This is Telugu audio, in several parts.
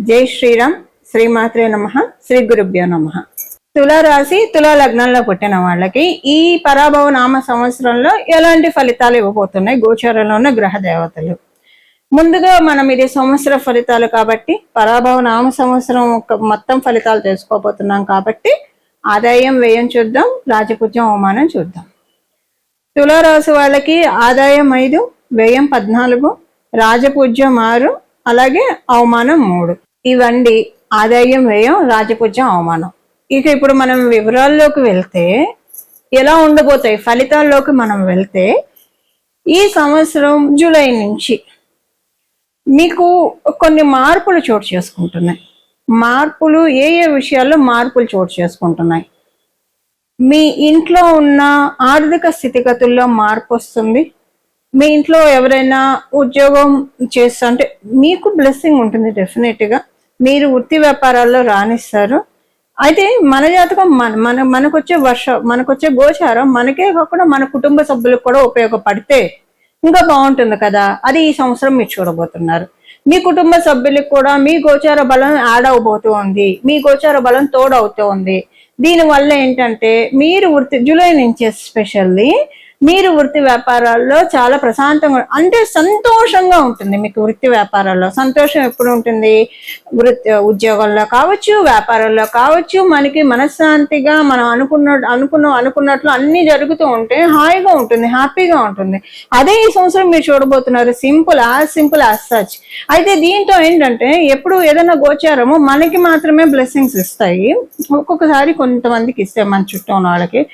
జై శ్రీరామ్. శ్రీమాత్రే నమః. శ్రీ గురుభ్యో నమః. తులారాశి తులా లగ్నంలో పుట్టిన వాళ్ళకి ఈ పరాభవ నామ సంవత్సరంలో ఎలాంటి ఫలితాలు ఇవ్వబోతున్నాయి గోచారంలో ఉన్న గ్రహ దేవతలు? ముందుగా మనం ఇది సంవత్సర ఫలితాలు కాబట్టి పరాభవ నామ సంవత్సరం మొత్తం ఫలితాలు తెలుసుకోబోతున్నాం కాబట్టి ఆదాయం వ్యయం చూద్దాం, రాజపూజ్యం అవమానం చూద్దాం. తులారాశి వాళ్ళకి ఆదాయం 5, వ్యయం 14, రాజపూజ్యం 6, అలాగే అవమానం 3. ఇవండి ఆదాయం, వ్యయం, రాజపూజ్యం, అవమానం. ఇక ఇప్పుడు మనం వివరాల్లోకి వెళ్తే ఎలా ఉండబోతాయి ఫలితాల్లోకి మనం వెళ్తే, ఈ సంవత్సరం జూలై నుంచి మీకు కొన్ని మార్పులు చోటు చేసుకుంటున్నాయి. మార్పులు ఏ విషయాల్లో మార్పులు చోటు చేసుకుంటున్నాయి? మీ ఇంట్లో ఉన్న ఆర్థిక స్థితిగతుల్లో మార్పు వస్తుంది. మీ ఇంట్లో ఎవరైనా ఉద్యోగం చేస్తా అంటే మీకు బ్లెస్సింగ్ ఉంటుంది. డెఫినెట్గా మీరు వృత్తి వ్యాపారాల్లో రాణిస్తారు. అయితే మన జాతకం మనకొచ్చే గోచారం మనకే కాకుండా మన కుటుంబ సభ్యులకు కూడా ఉపయోగపడితే ఇంకా బాగుంటుంది కదా. అది ఈ సంవత్సరం మీరు చూడబోతున్నారు. మీ కుటుంబ సభ్యులకు కూడా మీ గోచార బలం యాడ్ అవబోతూ ఉంది, మీ గోచార బలం తోడవుతూ ఉంది. దీనివల్ల ఏంటంటే మీరు జూలై నుంచి ఎస్పెషల్లీ మీరు వృత్తి వ్యాపారాల్లో చాలా ప్రశాంతంగా అంటే సంతోషంగా ఉంటుంది. మీకు వృత్తి వ్యాపారాల్లో సంతోషం ఎప్పుడు ఉంటుంది? ఉద్యోగంలో కావచ్చు, వ్యాపారంలో కావచ్చు, మనకి మనశ్శాంతిగా మనం అనుకున్నట్లు అన్ని జరుగుతూ ఉంటే హాయిగా ఉంటుంది, హ్యాపీగా ఉంటుంది. అదే ఈ సంవత్సరం మీరు చూడబోతున్నారు. Simple as such. అయితే దీంతో ఏంటంటే ఎప్పుడు ఏదైనా గోచారము మనకి మాత్రమే బ్లెస్సింగ్స్ ఇస్తాయి, ఒక్కొక్కసారి కొంతమందికి ఇస్తాయి మన చుట్టూ ఉన్న వాళ్ళకి.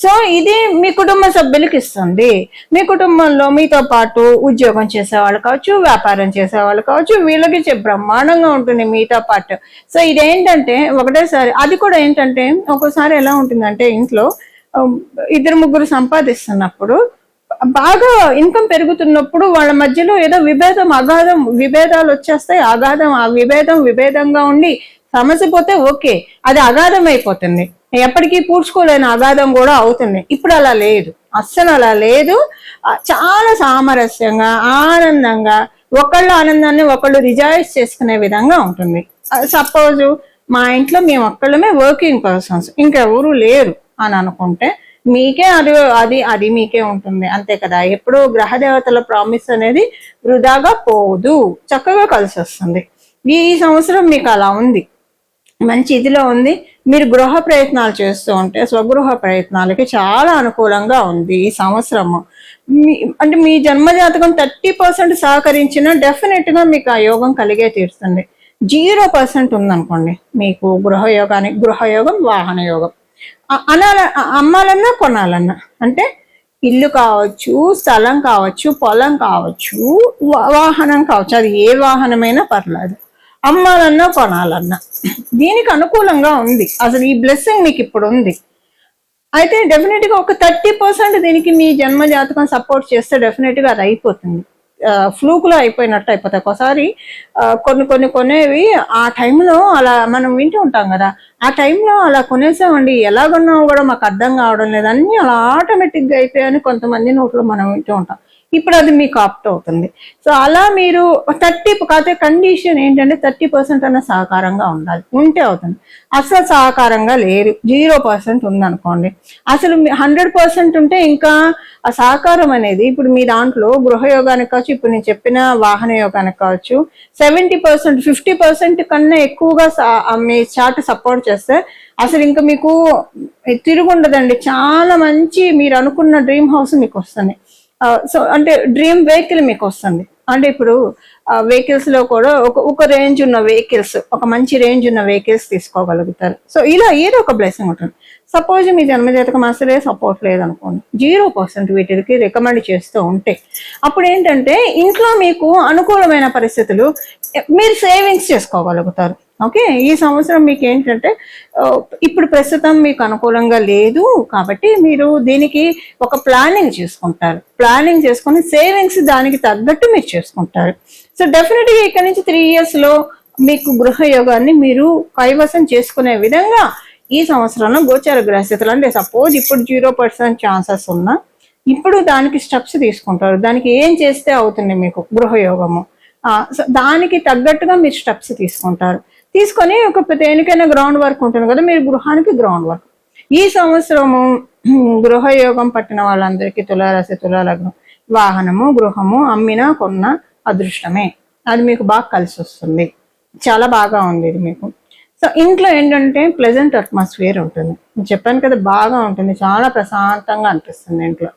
సో ఇది మీ కుటుంబ సభ్యులకి ఇస్తుంది. మీ కుటుంబంలో మీతో పాటు ఉద్యోగం చేసేవాళ్ళు కావచ్చు, వ్యాపారం చేసేవాళ్ళు కావచ్చు, వీళ్ళకి బ్రహ్మాండంగా ఉంటుంది మీతో పాటు. సో ఇదేంటంటే ఒకటేసారి అది కూడా ఏంటంటే ఒక్కోసారి ఎలా ఉంటుందంటే ఇంట్లో 2-3 సంపాదిస్తున్నప్పుడు బాగా ఇన్కమ్ పెరుగుతున్నప్పుడు వాళ్ళ మధ్యలో ఏదో విభేదాలు వచ్చేస్తాయి. విభేదంగా ఉండి సమస్య పోతే ఓకే, అది అగాధం అయిపోతుంది, ఎప్పటికీ పూడ్చుకోలేని అగాధం కూడా అవుతుంది. ఇప్పుడు అలా లేదు, అస్సలు అలా లేదు. చాలా సామరస్యంగా ఆనందంగా ఒకళ్ళ ఆనందాన్ని ఒకళ్ళు రిజాయిస్ చేసుకునే విధంగా ఉంటుంది. సపోజ్ మా ఇంట్లో మేము ఒక్కళ్ళమే వర్కింగ్ పర్సన్స్, ఇంకెవరు లేరు అని అనుకుంటే మీకే అది మీకే ఉంటుంది, అంతే కదా. ఎప్పుడు గ్రహ దేవతల ప్రామిస్ అనేది వృధాగా పోదు, చక్కగా కలిసి వస్తుంది. ఈ సంవత్సరం మీకు అలా ఉంది, మంచి ఇదిలో ఉంది. మీరు గృహ ప్రయత్నాలు చేస్తూ ఉంటే స్వగృహ ప్రయత్నాలకి చాలా అనుకూలంగా ఉంది ఈ సంవత్సరము. అంటే మీ జన్మజాతకం 30% సహకరించినా డెఫినెట్గా మీకు ఆ యోగం కలిగే తీరుతుంది. 0% ఉందనుకోండి మీకు గృహయోగం, వాహన యోగం. అమ్మాలన్నా కొనాలన్నా అంటే ఇల్లు కావచ్చు, స్థలం కావచ్చు, పొలం కావచ్చు, వాహనం కావచ్చు, అది ఏ వాహనమైనా పర్లేదు, అమ్మాలన్నా కొనాలన్నా దీనికి అనుకూలంగా ఉంది. అసలు ఈ బ్లెస్సింగ్ మీకు ఇప్పుడు ఉంది. అయితే డెఫినెట్గా ఒక 30% దీనికి మీ జన్మ జాతకం సపోర్ట్ చేస్తే డెఫినెట్గా అది అయిపోతుంది. ఫ్లూక్లో అయిపోయినట్టు అయిపోతాయి. ఒకసారి కొనేవి ఆ టైంలో అలా మనం వింటూ ఉంటాం కదా, ఆ టైంలో అలా కొనేసామండి, ఎలాగొన్నామో కూడా మాకు అర్థం కావడం లేదు, అన్నీ అలా ఆటోమేటిక్గా అయిపోయాయని కొంతమంది నోట్లో మనం వింటూ ఉంటాం. ఇప్పుడు అది మీకు ఆప్ట్ అవుతుంది. సో అలా మీరు 30 కండిషన్ ఏంటంటే 30% అన్న సహకారంగా ఉండాలి, ఉంటే అవుతుంది. అసలు సహకారంగా లేదు, 0% ఉందనుకోండి. అసలు 100% ఉంటే ఇంకా ఆ సహకారం అనేది ఇప్పుడు మీ దాంట్లో గృహయోగానికి కావచ్చు, ఇప్పుడు నేను చెప్పిన వాహన యోగానికి కావచ్చు, 70%, 50% కన్నా ఎక్కువగా మీ చార్ట్ సపోర్ట్ చేస్తే అసలు ఇంకా మీకు తిరుగుండదండి. చాలా మంచి మీరు అనుకున్న డ్రీమ్ హౌస్ మీకు వస్తుంది. సో అంటే డ్రీమ్ వెహికల్ మీకు వస్తుంది. అంటే ఇప్పుడు వెహికల్స్ లో కూడా ఒక రేంజ్ ఉన్న వెహికల్స్, ఒక మంచి రేంజ్ ఉన్న వెహికల్స్ తీసుకోగలుగుతారు. సో ఇలా ఏదో ఒక బ్లెస్సింగ్ ఉంటుంది. సపోజ్ మీ జన్మజాతకం అసలే సపోర్ట్ లేదనుకోండి, 0% వీటికి రికమెండ్ చేస్తూ ఉంటే అప్పుడు ఏంటంటే ఇంట్లో మీకు అనుకూలమైన పరిస్థితులు, మీరు సేవింగ్స్ చేసుకోగలుగుతారు. ఓకే, ఈ సంవత్సరం మీకు ఏంటంటే ఇప్పుడు ప్రస్తుతం మీకు అనుకూలంగా లేదు కాబట్టి మీరు దీనికి ఒక ప్లానింగ్ చేసుకొని సేవింగ్స్ దానికి తగ్గట్టు మీరు చేసుకుంటారు. సో డెఫినెట్గా ఇక్కడ నుంచి 3 yearsలో మీకు గృహ యోగాన్ని మీరు కైవసం చేసుకునే విధంగా ఈ సంవత్సరంలో గోచార గ్రహస్థితులు, అంటే సపోజ్ ఇప్పుడు 0% ఛాన్సెస్ ఉన్నా ఇప్పుడు దానికి స్టెప్స్ తీసుకుంటారు. దానికి ఏం చేస్తే అవుతుంది మీకు గృహయోగము, సో దానికి తగ్గట్టుగా మీరు స్టెప్స్ తీసుకుంటారు. తీసుకొని ఒక దేనికైనా గ్రౌండ్ వర్క్ ఉంటుంది కదా, మీరు గృహానికి గ్రౌండ్ వర్క్. ఈ సంవత్సరము గృహయోగం పట్టిన వాళ్ళందరికీ తులారాశి తులా లగ్నం వాహనము గృహము అమ్మినా కొన్న అదృష్టమే. అది మీకు బాగా కలిసి వస్తుంది, చాలా బాగా ఉంది ఇది మీకు. సో ఇంట్లో ఏంటంటే ప్లెజెంట్ అట్మాస్ఫియర్ ఉంటుంది, చెప్పాను కదా, బాగా ఉంటుంది, చాలా ప్రశాంతంగా అనిపిస్తుంది ఇంట్లో.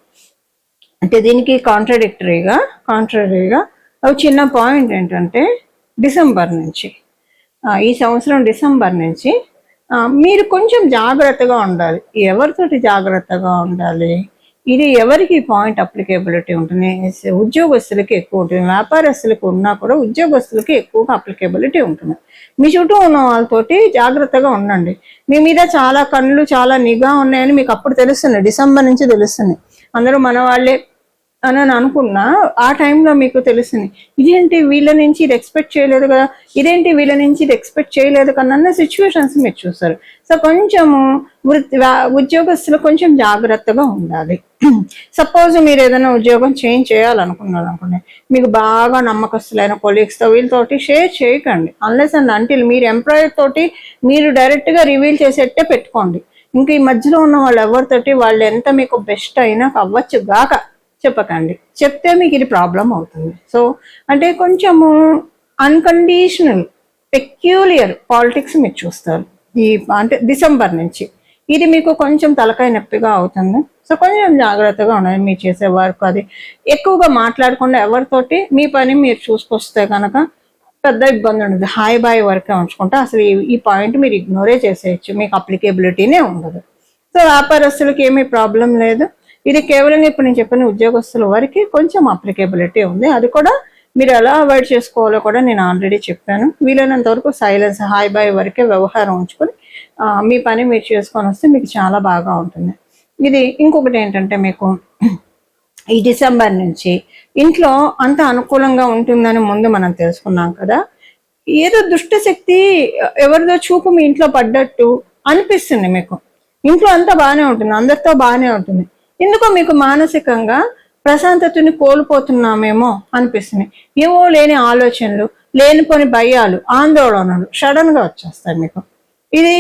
అంటే దీనికి కాంట్రడిక్టరీగా ఒక చిన్న పాయింట్ ఏంటంటే డిసెంబర్ నుంచి, ఈ సంవత్సరం డిసెంబర్ నుంచి మీరు కొంచెం జాగ్రత్తగా ఉండాలి. ఎవరితోటి జాగ్రత్తగా ఉండాలి, ఇది ఎవరికి పాయింట్ అప్లికేబిలిటీ ఉంటుంది, ఉద్యోగస్తులకి ఎక్కువ ఉంటుంది, వ్యాపారస్తులకు ఉన్నా కూడా ఉద్యోగస్తులకి ఎక్కువగా అప్లికేబిలిటీ ఉంటుంది. మీ చుట్టూ ఉన్న వాళ్ళతోటి జాగ్రత్తగా ఉండండి. మీ మీద చాలా కళ్ళు చాలా నిఘా ఉన్నాయని మీకు అప్పుడు తెలుస్తుంది, డిసెంబర్ నుంచి తెలుస్తుంది. అందరూ మన వాళ్ళే అని అనుకున్నా ఆ టైంలో మీకు తెలుస్తుంది, ఇదేంటి వీళ్ళ నుంచి ఇది ఎక్స్పెక్ట్ చేయలేదు కదా, ఇదేంటి వీళ్ళ నుంచి ఇది ఎక్స్పెక్ట్ చేయలేదు కదా అన్న సిచ్యువేషన్స్ మీరు చూస్తారు. సో కొంచెము ఉద్యోగస్తులు కొంచెం జాగ్రత్తగా ఉండాలి. సపోజ్ మీరు ఏదైనా ఉద్యోగం చేంజ్ చేయాలనుకున్నారు అనుకోండి, మీకు బాగా నమ్మకస్తులైన కొలీగ్స్తో వీళ్ళతోటి షేర్ చేయకండి, అన్లెస్ అండ్ అంటిల్ మీరు ఎంప్లాయర్ తోటి మీరు డైరెక్ట్గా రివీల్ చేసేట్టే పెట్టుకోండి. ఇంకా ఈ మధ్యలో ఉన్న వాళ్ళు ఎవరితోటి వాళ్ళు ఎంత మీకు బెస్ట్ అయినా అవ్వచ్చు గాక చెప్పకండి, చెప్తే మీకు ఇది ప్రాబ్లం అవుతుంది. సో అంటే కొంచెము అన్కండిషనల్ పెక్యూలియర్ పాలిటిక్స్ మీరు చూస్తారు ఈ అంటే డిసెంబర్ నుంచి. ఇది మీకు కొంచెం తలకాయ నొప్పిగా అవుతుంది. సో కొంచెం జాగ్రత్తగా ఉండాలి మీరు చేసే వర్క్. అది ఎక్కువగా మాట్లాడకుండా ఎవరితోటి మీ పని మీరు చూసుకొస్తే కనుక పెద్ద ఇబ్బంది ఉండదు. హాయ్ బాయ్ వరకే ఉంచుకుంటే అసలు ఈ పాయింట్ మీరు ఇగ్నోరే చేసేయచ్చు, మీకు అప్లికేబిలిటీనే ఉండదు. సో వ్యాపారస్తులకి ఏమీ ప్రాబ్లం లేదు. ఇది కేవలం ఇప్పుడు నేను చెప్పిన ఉద్యోగస్తుల వరకు కొంచెం అప్లికేబిలిటీ ఉంది. అది కూడా మీరు ఎలా అవాయిడ్ చేసుకోవాలో కూడా నేను ఆల్రెడీ చెప్పాను. వీలైనంత వరకు సైలెన్స్ హాయ్ బాయ్ వరకే వ్యవహారం ఉంచుకొని మీ పని మీరు చేసుకొని వస్తే మీకు చాలా బాగా ఉంటుంది. ఇది ఇంకొకటి ఏంటంటే మీకు ఈ డిసెంబర్ నుంచి ఇంట్లో అంత అనుకూలంగా ఉంటుందని ముందు మనం తెలుసుకున్నాం కదా. ఏదో దుష్టశక్తి ఎవరిదో చూపు మీ ఇంట్లో పడ్డట్టు అనిపిస్తుంది మీకు. ఇంట్లో అంతా బాగానే ఉంటుంది, అందరితో బాగానే ఉంటుంది, ఎందుకో మీకు మానసికంగా ప్రశాంతతని కోల్పోతున్నామేమో అనిపిస్తుంది. ఏవో లేని ఆలోచనలు, లేనిపోని భయాలు, ఆందోళనలు సడన్ గా వచ్చేస్తాయి మీకు. ఇది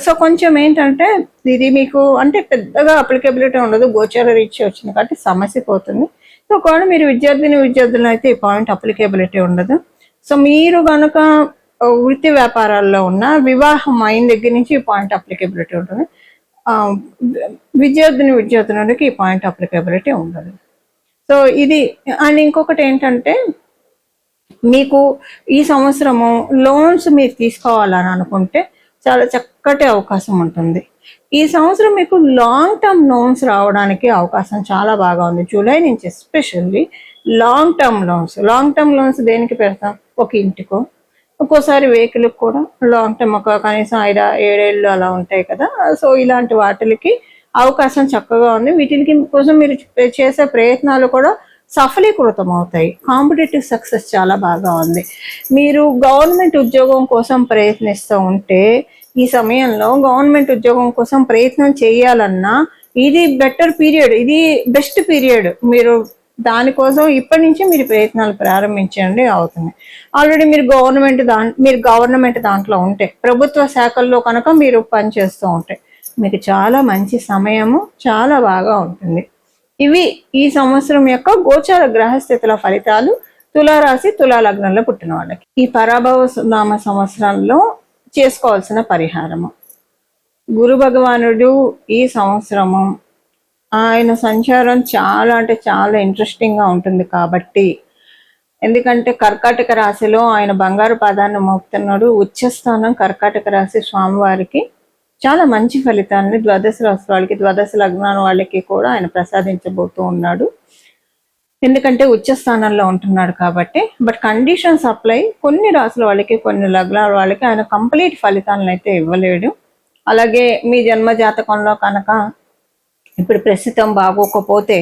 సో కొంచెం ఏంటంటే ఇది మీకు అంటే పెద్దగా అప్లికేబిలిటీ ఉండదు, గోచార రీత్యా వచ్చింది కాబట్టి సమస్య పోతుంది. సో ఒకవేళ మీరు విద్యార్థులు అయితే ఈ పాయింట్ అప్లికేబిలిటీ ఉండదు. సో మీరు కనుక వృత్తి వ్యాపారాల్లో ఉన్న వివాహం అయిన దగ్గర నుంచి ఈ పాయింట్ అప్లికేబిలిటీ ఉంటుంది. విద్యార్థులకి ఈ పాయింట్ అప్లికేబిలిటీ ఉండదు. సో ఇది అండ్ ఇంకొకటి ఏంటంటే మీకు ఈ సంవత్సరము లోన్స్ మీరు తీసుకోవాలని అనుకుంటే చాలా చక్కటి అవకాశం ఉంటుంది. ఈ సంవత్సరం మీకు లాంగ్ టర్మ్ లోన్స్ రావడానికి అవకాశం చాలా బాగా ఉంది. జూలై నుంచి ఎస్పెషల్లీ లాంగ్ టర్మ్ లోన్స్ దేనికి పెడతాం, ఒక ఇంటికో ఒక్కోసారి వెహికల్కి కూడా లాంగ్ టర్మ్ ఒక కనీసం 5-7 ఏళ్ళు అలా ఉంటాయి కదా. సో ఇలాంటి వాటికి అవకాశం చక్కగా ఉంది. వీటికి కోసం మీరు చేసే ప్రయత్నాలు కూడా సఫలీకృతం అవుతాయి. కాంపిటేటివ్ సక్సెస్ చాలా బాగా ఉంది. మీరు గవర్నమెంట్ ఉద్యోగం కోసం ప్రయత్నిస్తూ ఉంటే ఈ సమయంలో గవర్నమెంట్ ఉద్యోగం కోసం ప్రయత్నం చేయాలన్నా ఇది బెటర్ పీరియడ్, ఇది బెస్ట్ పీరియడ్. మీరు దానికోసం ఇప్పటి నుంచి మీరు ప్రయత్నాలు ప్రారంభించండి అవుతుంది. ఆల్రెడీ మీరు గవర్నమెంట్ దాంట్లో ఉంటే, ప్రభుత్వ శాఖల్లో కనుక మీరు పనిచేస్తూ ఉంటే మీకు చాలా మంచి సమయము, చాలా బాగా ఉంటుంది. ఇవి ఈ సంవత్సరం యొక్క గోచార గ్రహస్థితుల ఫలితాలు తులారాశి తులా లగ్నంలో పుట్టిన వాళ్ళకి. ఈ పరాభవ నామ సంవత్సరంలో చేసుకోవాల్సిన పరిహారము, గురు భగవానుడు ఈ సంవత్సరము ఆయన సంచారం చాలా అంటే చాలా ఇంట్రెస్టింగ్గా ఉంటుంది. కాబట్టి ఎందుకంటే కర్కాటక రాశిలో ఆయన బంగారు పాదాన్ని మోపుతున్నాడు. ఉచ్చస్థానం కర్కాటక రాశి స్వామివారికి చాలా మంచి ఫలితాన్ని ద్వాదశ రాశి వాళ్ళకి, ద్వాదశ లగ్నాల వాళ్ళకి కూడా ఆయన ప్రసాదించబోతూ ఉన్నాడు. ఎందుకంటే ఉచ్చస్థానంలో ఉంటున్నాడు కాబట్టి. బట్ కండిషన్స్ అప్లై, కొన్ని రాశుల వాళ్ళకి కొన్ని లగ్నాల వాళ్ళకి ఆయన కంప్లీట్ ఫలితాలను అయితే ఇవ్వలేడు. అలాగే మీ జన్మ జాతకంలో కనుక ఇప్పుడు ప్రస్తుతం బాగోకపోతే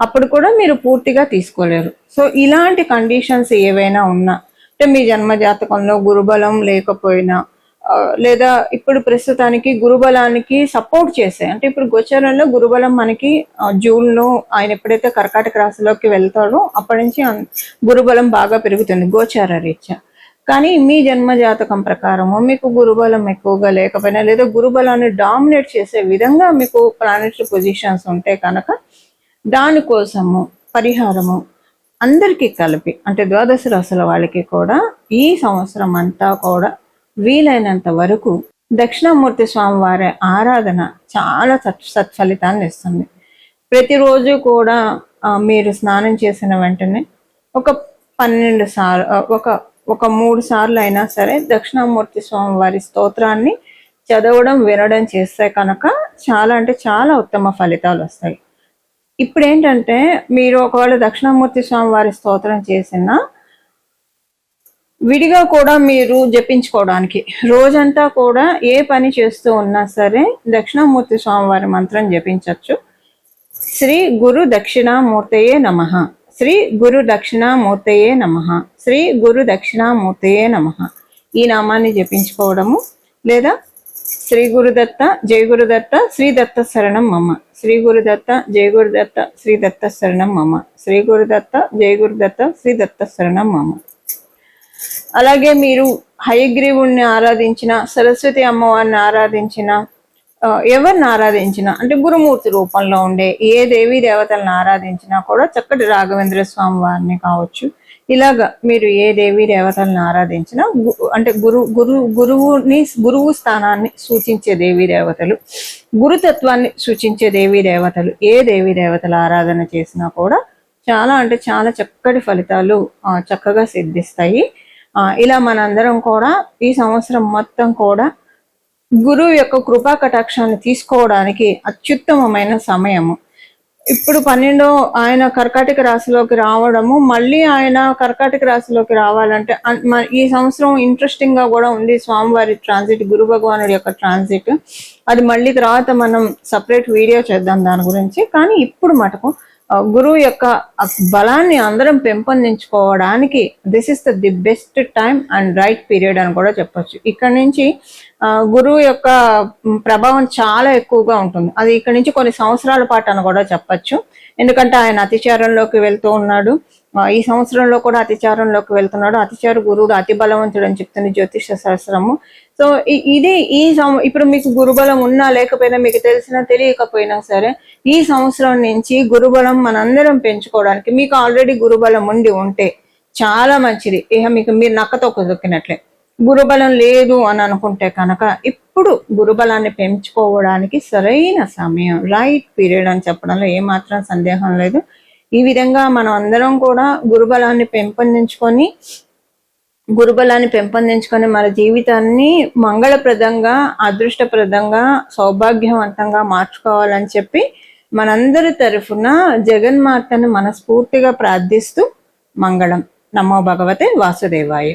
అప్పుడు కూడా మీరు పూర్తిగా తీసుకోలేరు. సో ఇలాంటి కండిషన్స్ ఏవైనా ఉన్నా అంటే మీ జన్మ జాతకంలో గురుబలం లేకపోయినా, లేదా ఇప్పుడు ప్రస్తుతానికి గురుబలానికి సపోర్ట్ చేసే, అంటే ఇప్పుడు గోచారంలో గురుబలం మనకి జూన్లో ఆయన ఎప్పుడైతే కర్కాటక రాశిలోకి వెళ్తాడో అప్పటి నుంచి గురుబలం బాగా పెరుగుతుంది గోచార రీత్యా. కానీ మీ జన్మ జాతకం ప్రకారము మీకు గురుబలం ఎక్కువగా లేకపోయినా, లేదా గురుబలాన్ని డామినేట్ చేసే విధంగా మీకు ప్లానెటరీ పొజిషన్స్ ఉంటే కనుక దానికోసము పరిహారము అందరికీ కలిపి, అంటే ద్వాదశ రాశుల వాళ్ళకి కూడా ఈ సంవత్సరం అంతా కూడా వీలైనంత వరకు దక్షిణామూర్తి స్వామి వారి ఆరాధన చాలా సత్ఫలితాన్ని ఇస్తుంది. ప్రతిరోజు కూడా మీరు స్నానం చేసిన వెంటనే ఒక 12 సార్లు ఒక 3 సార్లు అయినా సరే దక్షిణామూర్తి స్వామి వారి స్తోత్రాన్ని చదవడం వినడం చేస్తే కనుక చాలా అంటే చాలా ఉత్తమ ఫలితాలు వస్తాయి. ఇప్పుడు ఏంటంటే మీరు ఒకవేళ దక్షిణామూర్తి స్వామి వారి స్తోత్రం చేసిన విడిగా కూడా మీరు జపించుకోవడానికి రోజంతా కూడా ఏ పని చేస్తూ ఉన్నా సరే దక్షిణామూర్తి స్వామి వారి మంత్రం జపించవచ్చు. శ్రీ గురు దక్షిణామూర్తయే నమః, శ్రీ గురు దక్షిణామూర్తయే నమః, శ్రీ గురు దక్షిణామూర్తయే నమః ఈ నామాన్ని జపించుకోవడము, లేదా శ్రీ గురుదత్త జయ గురుదత్త శ్రీ దత్త శరణం మమ, శ్రీ గురుదత్త జయ గురుదత్త శ్రీ దత్త శరణం మమ, శ్రీ గురుదత్త జయ గురుదత్త శ్రీ దత్త శరణం మమ. అలాగే మీరు హయగ్రీవుణ్ణి ఆరాధించిన, సరస్వతి అమ్మవారిని ఆరాధించిన, ఎవరిని ఆరాధించినా, అంటే గురుమూర్తి రూపంలో ఉండే ఏ దేవీ దేవతలను ఆరాధించినా కూడా చక్కటి రాఘవేంద్ర స్వామి వారిని కావచ్చు, ఇలాగా మీరు ఏ దేవీ దేవతలను ఆరాధించినా, అంటే గురువు స్థానాన్ని సూచించే దేవీ దేవతలు, గురుతత్వాన్ని సూచించే దేవీ దేవతలు, ఏ దేవీ దేవతల ఆరాధన చేసినా కూడా చాలా అంటే చాలా చక్కటి ఫలితాలు చక్కగా సిద్ధిస్తాయి. ఇలా మనందరం కూడా ఈ సంవత్సరం మొత్తం కూడా గురువు యొక్క కృపా కటాక్షాన్ని తీసుకోవడానికి అత్యుత్తమమైన సమయము. ఇప్పుడు 12 ఆయన కర్కాటక రాశిలోకి రావడము, మళ్ళీ ఆయన కర్కాటక రాశిలోకి రావాలంటే ఈ సంవత్సరం ఇంట్రెస్టింగ్ గా కూడా ఉంది స్వామివారి ట్రాన్సిట్, గురు భగవానుడి యొక్క ట్రాన్సిట్. అది మళ్ళీ తర్వాత మనం సపరేట్ వీడియో చేద్దాం దాని గురించి. కానీ ఇప్పుడు మటుకు గురువు యొక్క బలాన్ని అందరం పెంపొందించుకోవడానికి this is the best time and right period అని కూడా చెప్పొచ్చు. ఇక్కడ నుంచి గురువు యొక్క ప్రభావం చాలా ఎక్కువగా ఉంటుంది. అది ఇక్కడ నుంచి కొన్ని సంవత్సరాల పాటు అని కూడా చెప్పచ్చు. ఎందుకంటే ఆయన అతిచారంలోకి వెళ్తూ ఉన్నాడు, ఈ సంవత్సరంలో కూడా అతిచారంలోకి వెళ్తున్నాడు. అతిచార గురువుడు అతి బలవంతుడు అని చెప్తుంది జ్యోతిష శాస్త్రము. సో ఇది ఇప్పుడు మీకు గురుబలం ఉన్నా లేకపోయినా, మీకు తెలిసినా తెలియకపోయినా సరే, ఈ సంవత్సరం నుంచి గురుబలం మనందరం పెంచుకోవడానికి, మీకు ఆల్రెడీ గురుబలం ఉంటే చాలా మంచిది. ఇక మీరు నక్కతో కుదుకినట్లే. గురుబలం లేదు అని అనుకుంటే కనుక ఇప్పుడు గురుబలాన్ని పెంచుకోవడానికి సరైన సమయం, రైట్ పీరియడ్ అని చెప్పడంలో ఏమాత్రం సందేహం లేదు. ఈ విధంగా మనం అందరం కూడా గురుబలాన్ని పెంపొందించుకొని మన జీవితాన్ని మంగళప్రదంగా, అదృష్టప్రదంగా, సౌభాగ్యవంతంగా మార్చుకోవాలని చెప్పి మనందరి తరఫున జగన్మాతను మనస్ఫూర్తిగా ప్రార్థిస్తూ మంగళం. నమో భగవతే వాసుదేవాయ.